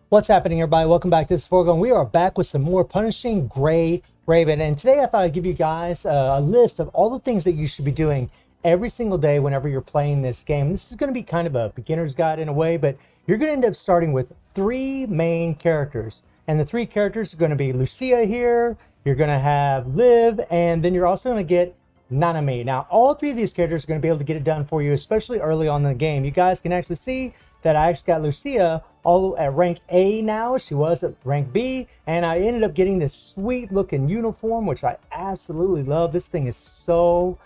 What's happening, everybody? Welcome back to this Foregon. We are back with some more Punishing Gray Raven. And today I thought I'd give you guys a list of all the things that you should be doing every single day whenever you're playing this game. This is going to be kind of a beginner's guide in a way, but you're going to end up starting with three main characters. And the three characters are going to be Lucia here, you're going to have Liv, and then you're also going to get Nanami. Now, all three of these characters are going to be able to get it done for you, especially early on in the game. You guys can actually see that I actually got Lucia all at rank A now. She was at rank B, and I ended up getting this sweet looking uniform, which I absolutely love. This thing is so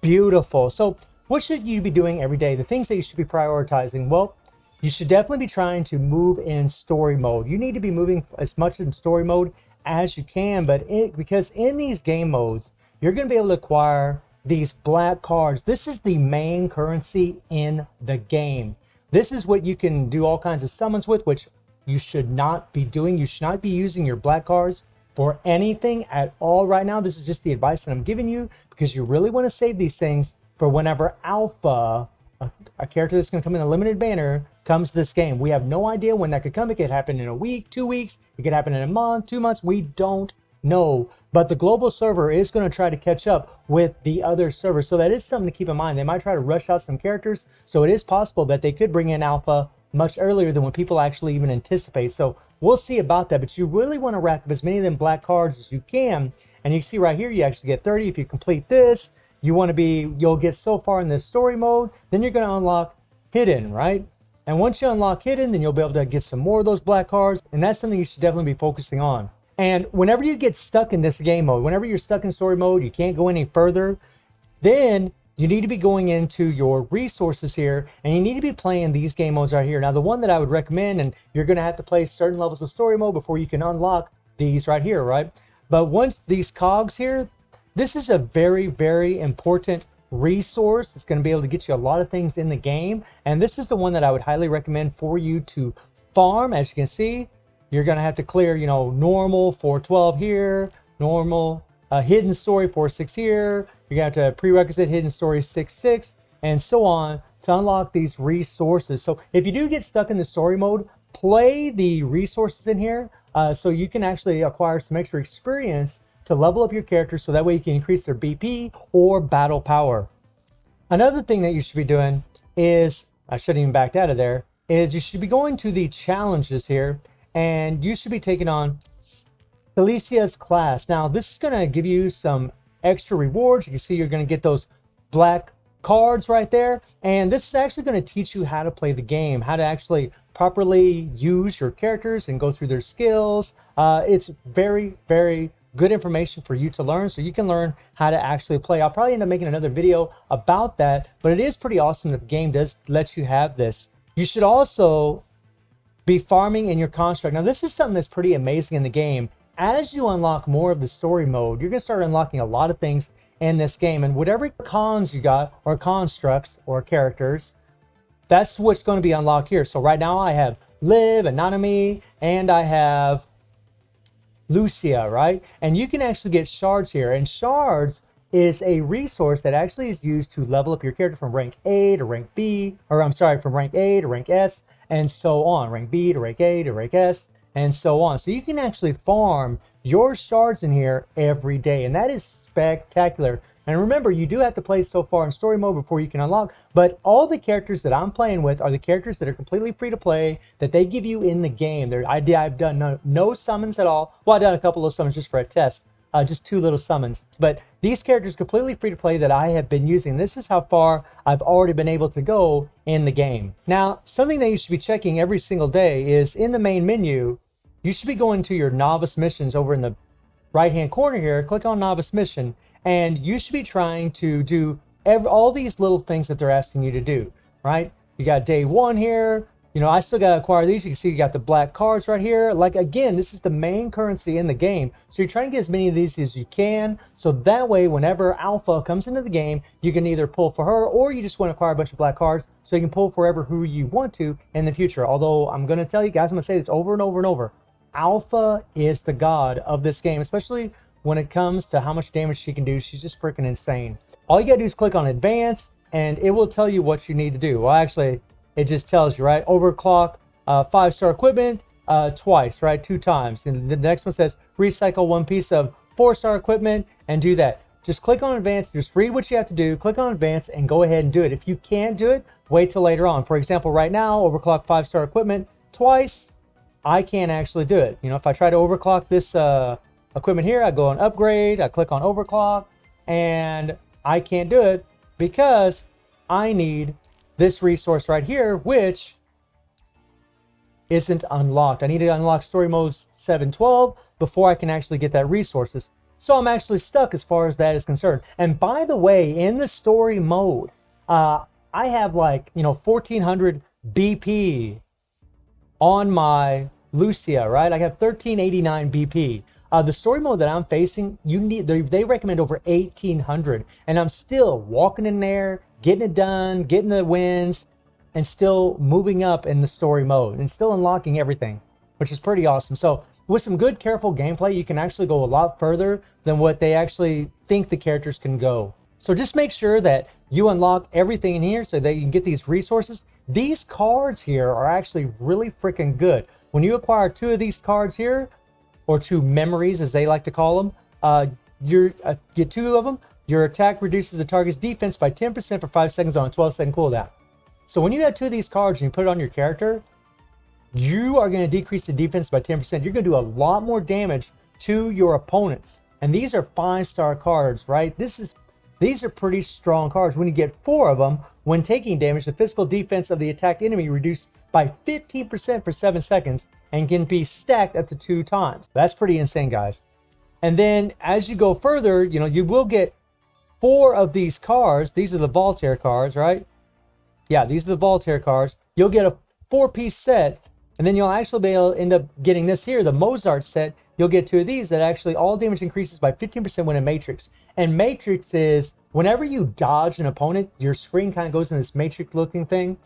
beautiful. So what should you be doing every day? The things that you should be prioritizing. Well, you should definitely be trying to move in story mode. You need to be moving as much in story mode as you can, because in these game modes, you're going to be able to acquire these black cards. This is the main currency in the game. This is what you can do all kinds of summons with, which you should not be doing. You should not be using your black cards for anything at all right now. This is just the advice that I'm giving you, because you really want to save these things for whenever Alpha, a character that's going to come in a limited banner, comes to this game. We have no idea when that could come. It could happen in a week, 2 weeks. It could happen in a month, 2 months. We don't know. But the global server is going to try to catch up with the other servers. So that is something to keep in mind. They might try to rush out some characters. So it is possible that they could bring in Alpha much earlier than when people actually even anticipate. So we'll see about that. But you really want to rack up as many of them black cards as you can. And you can see right here, you actually get 30 if you complete this. You'll get so far in this story mode. Then you're going to unlock Hidden, right? And once you unlock Hidden, then you'll be able to get some more of those black cards. And that's something you should definitely be focusing on. And whenever you get stuck in this game mode, whenever you're stuck in story mode, you can't go any further, then you need to be going into your resources here, and you need to be playing these game modes right here. Now, the one that I would recommend, and you're going to have to play certain levels of story mode before you can unlock these right here, right? But once these cogs here, this is a very, very important resource. It's going to be able to get you a lot of things in the game, and this is the one that I would highly recommend for you to farm. As you can see, you're going to have to clear, normal 412 here, normal hidden story 46 here. You're going to have to prerequisite hidden story 66, and so on to unlock these resources. So if you do get stuck in the story mode, play the resources in here so you can actually acquire some extra experience to level up your characters, so that way you can increase their BP or battle power. Another thing that you should be doing is, I shouldn't even backed out of there, is you should be going to the challenges here, and you should be taking on Felicia's class. Now, this is going to give you some extra rewards. You can see you're going to get those black cards right there. And this is actually going to teach you how to play the game, how to actually properly use your characters and go through their skills. It's very, very good information for you to learn, so you can learn how to actually play. I'll probably end up making another video about that, but it is pretty awesome that the game does let you have this. You should also be farming in your construct. Now, this is something that's pretty amazing in the game. As you unlock more of the story mode, you're going to start unlocking a lot of things in this game, and whatever cons you got, or constructs or characters, that's what's going to be unlocked here. So right now I have Liv and Nanami, and I have Lucia, right? And you can actually get shards here, and shards is a resource that actually is used to level up your character from rank A to rank B, or I'm sorry, from rank A to rank S, and so on. Rank B to rank A to rank S, and so on. So you can actually farm your shards in here every day, and that is spectacular. And remember, you do have to play so far in story mode before you can unlock, but all the characters that I'm playing with are the characters that are completely free to play, that they give you in the game. I've done no summons at all. Well, I've done a couple of summons just for a test, just 2 little summons. But these characters completely free to play that I have been using. This is how far I've already been able to go in the game. Now, something that you should be checking every single day is in the main menu, you should be going to your Novice Missions over in the right-hand corner here. Click on Novice Mission, and you should be trying to do all these little things that they're asking you to do, right? You got day 1 here. I still got to acquire these. You can see you got the black cards right here. Like, again, this is the main currency in the game. So you're trying to get as many of these as you can. So that way, whenever Alpha comes into the game, you can either pull for her, or you just want to acquire a bunch of black cards so you can pull forever who you want to in the future. Although I'm going to tell you guys, I'm going to say this over and over and over. Alpha is the god of this game, especially when it comes to how much damage she can do. She's just freaking insane. All you got to do is click on Advance, and it will tell you what you need to do. Well, actually, it just tells you, right? Overclock, 5-star equipment, twice, right? 2 times. And the next one says recycle 1 piece of 4-star equipment and do that. Just click on advance, just read what you have to do, click on advance, and go ahead and do it. If you can't do it, wait till later on. For example, right now, overclock 5-star equipment twice, I can't actually do it. If I try to overclock this equipment here, I go on upgrade, I click on overclock, and I can't do it because I need this resource right here, which isn't unlocked. I need to unlock story mode 712 before I can actually get that resources. So I'm actually stuck as far as that is concerned. And by the way, in the story mode, I have 1400 BP on my Lucia, right? I have 1389 BP. The story mode that I'm facing, they recommend over 1800, and I'm still walking in there, getting it done, getting the wins, and still moving up in the story mode and still unlocking everything, which is pretty awesome. So with some good, careful gameplay, you can actually go a lot further than what they actually think the characters can go. So just make sure that you unlock everything in here so that you can get these resources. These cards here are actually really freaking good. When you acquire 2 of these cards here, or 2 memories as they like to call them, you get 2 of them, your attack reduces the target's defense by 10% for 5 seconds on a 12-second cooldown. So when you have 2 of these cards and you put it on your character, you are going to decrease the defense by 10%. You're going to do a lot more damage to your opponents. And these are 5-star cards, right? These are pretty strong cards. When you get 4 of them, when taking damage, the physical defense of the attacked enemy reduced by 15% for 7 seconds and can be stacked up to 2 times. That's pretty insane, guys. And then as you go further, you will get 4 of these cards. These are the Voltaire cards, right? Yeah, these are the Voltaire cards. You'll get a 4-piece set, and then you'll actually be able to end up getting this here, the Mozart set. You'll get 2 of these that actually all damage increases by 15% when in Matrix. And Matrix is whenever you dodge an opponent, your screen kind of goes in this Matrix looking thing.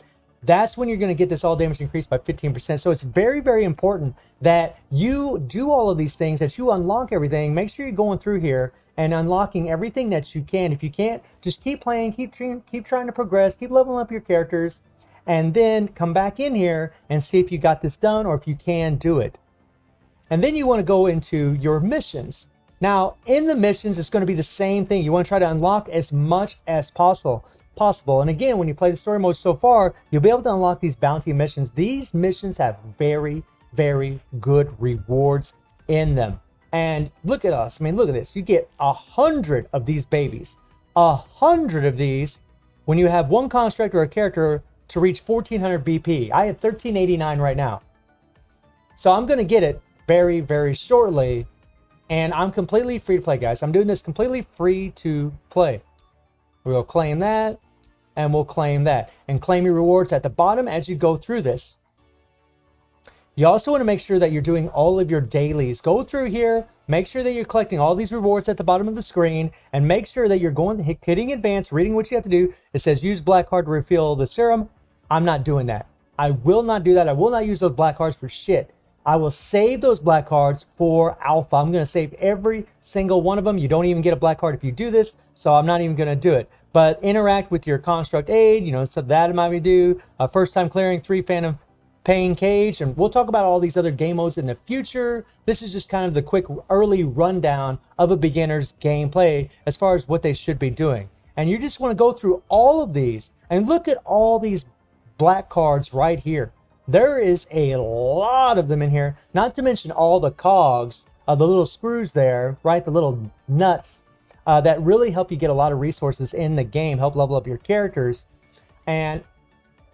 That's when you're going to get this all damage increased by 15%. So it's very, very important that you do all of these things, that you unlock everything. Make sure you're going through here and unlocking everything that you can. If you can't, just keep playing, keep trying to progress, keep leveling up your characters, and then come back in here and see if you got this done or if you can do it. And then you want to go into your missions. Now, in the missions, it's going to be the same thing. You want to try to unlock as much as possible. And again, when you play the story mode so far, you'll be able to unlock these bounty missions. These missions have very, very good rewards in them. And look at us. I mean, look at this. You get 100 of these babies. 100 of these when you have 1 construct or a character to reach 1400 BP. I have 1389 right now. So I'm going to get it very, very shortly. And I'm completely free to play, guys. I'm doing this completely free to play. We'll claim that, and we'll claim that. And claim your rewards at the bottom as you go through this. You also want to make sure that you're doing all of your dailies. Go through here, make sure that you're collecting all these rewards at the bottom of the screen, and make sure that you're hitting advance, reading what you have to do. It says use black card to refill the serum. I'm not doing that. I will not do that. I will not use those black cards for shit. I will save those black cards for alpha. I'm going to save every single one of them. You don't even get a black card if you do this, so I'm not even going to do it. But interact with your construct aid, so that it might do. First time clearing 3 Phantom Pain Cage, and we'll talk about all these other game modes in the future. This is just kind of the quick early rundown of a beginner's gameplay as far as what they should be doing. And you just want to go through all of these and look at all these black cards right here. There is a lot of them in here, not to mention all the cogs, the little screws there, right? The little nuts that really help you get a lot of resources in the game, help level up your characters. And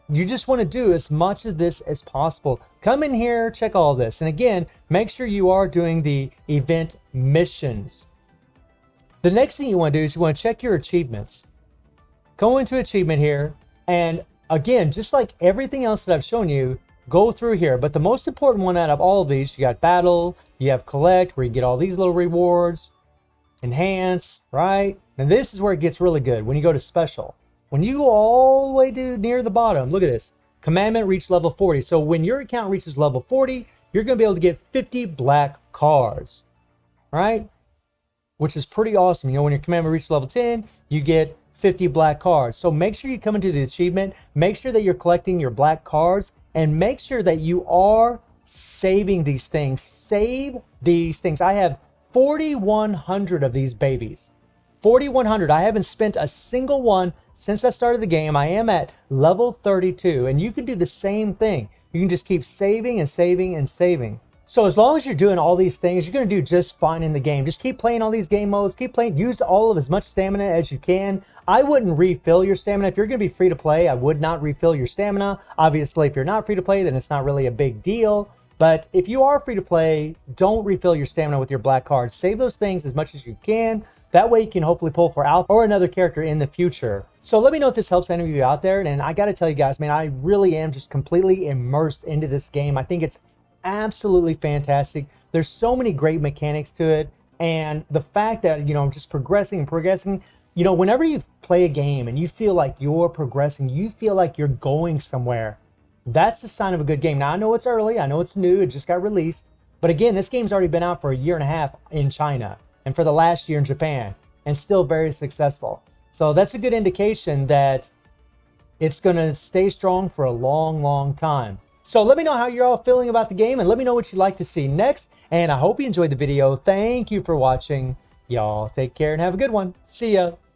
you just want to do as much of this as possible. Come in here, check all this. And again, make sure you are doing the event missions. The next thing you want to do is you want to check your achievements. Go into achievement here. And again, just like everything else that I've shown you, go through here. But the most important one out of all of these, you got battle, you have collect, where you get all these little rewards, enhance, right? And this is where it gets really good when you go to special. When you go all the way to near the bottom, look at this. Commandment reached level 40. So when your account reaches level 40, you're going to be able to get 50 black cards, right? Which is pretty awesome. When your commandment reaches level 10, you get 50 black cards. So make sure you come into the achievement, make sure that you're collecting your black cards, and make sure that you are saving these things. Save these things. I have 4,100 of these babies. 4,100. I haven't spent a single one since I started the game. I am at level 32, and you can do the same thing. You can just keep saving and saving and saving. So as long as you're doing all these things, you're going to do just fine in the game. Just keep playing all these game modes. Keep playing. Use all of as much stamina as you can. I wouldn't refill your stamina. If you're going to be free to play, I would not refill your stamina. Obviously, if you're not free to play, then it's not really a big deal. But if you are free to play, don't refill your stamina with your black cards. Save those things as much as you can. That way you can hopefully pull for Alpha or another character in the future. So let me know if this helps any of you out there. And I got to tell you guys, man, I really am just completely immersed into this game. I think it's absolutely fantastic. There's so many great mechanics to it. And the fact that, you know, I'm just progressing and progressing. You know, whenever you play a game and you feel like you're progressing, you feel like you're going somewhere, that's the sign of a good game. Now, I know it's early. I know it's new. It just got released. But again, this game's already been out for a year and a half in China and for the last year in Japan, and still very successful. So that's a good indication that it's going to stay strong for a long, long time. So let me know how you're all feeling about the game, and let me know what you'd like to see next. And I hope you enjoyed the video. Thank you for watching. Y'all take care and have a good one. See ya.